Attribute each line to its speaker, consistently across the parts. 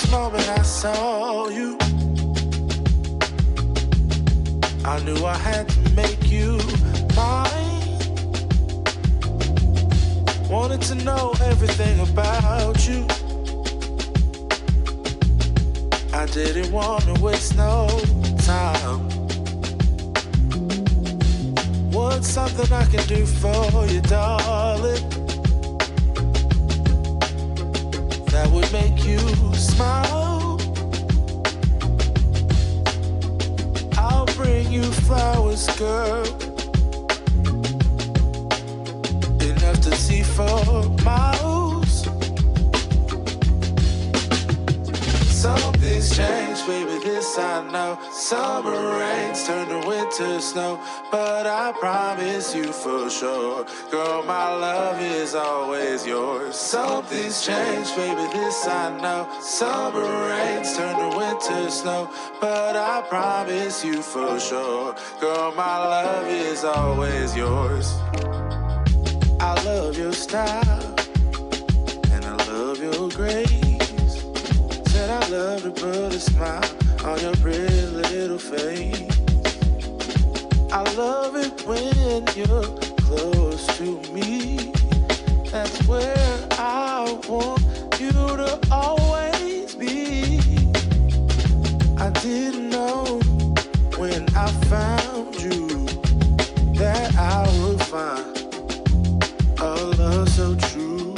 Speaker 1: first moment I saw you, I knew I had to make you mine. Wanted to know everything about you. I didn't want to waste no time. What's something I can do for you, darling, that would make you smile? I'll bring you flowers, girl, enough to see for miles. Something's changed, baby, this I know. Summer rains turn to winter snow, but I promise you for sure, girl, my love is always yours. Something's changed, baby, this I know. Summer rains turn to winter snow, but I promise you for sure, girl, my love is always yours. I love your style, and I love your grace. Said I love to put a smile on your pretty little face. I love it when you're close to me. That's where I want you to always be. I didn't know when I found you that I would find a love so true.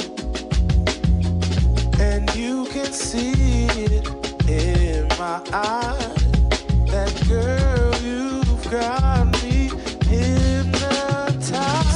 Speaker 1: And you can see it in my eyes, that girl, you've got me hypnotized.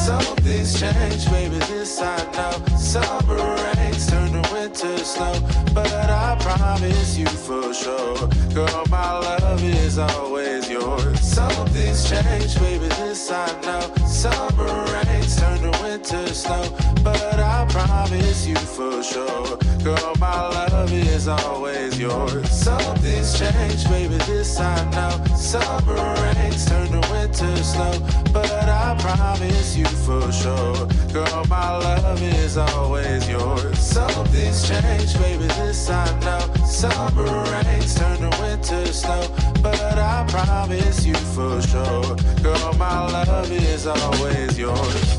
Speaker 1: Something's changed, baby, this I know. Summer rains turn to winter snow, but I promise you for sure, girl, my love is always yours. Something's changed, baby, this I know. Summer rains turn to winter snow, but I promise you for sure, girl, my love is always yours. Something's changed, baby, this I know. Summer rains turn to winter snow, but I promise you for sure, girl, my love is always yours. Something's changed, baby, this I know. Summer rains turn to winter snow, but I promise you for sure, girl, my love is always yours.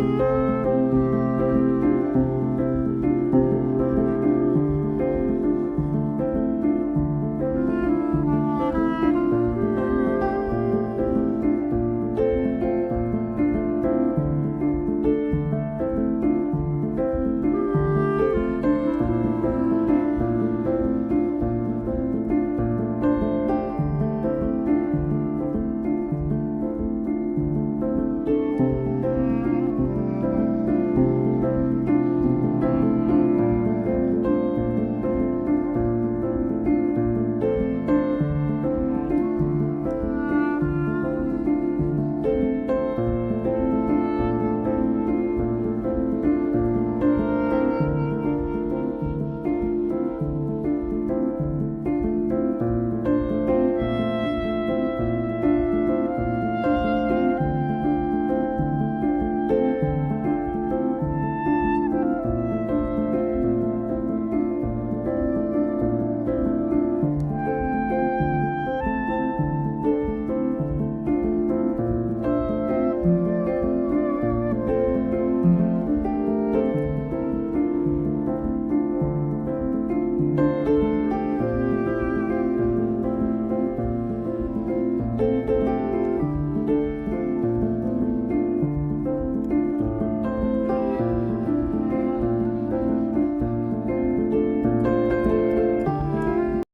Speaker 1: you.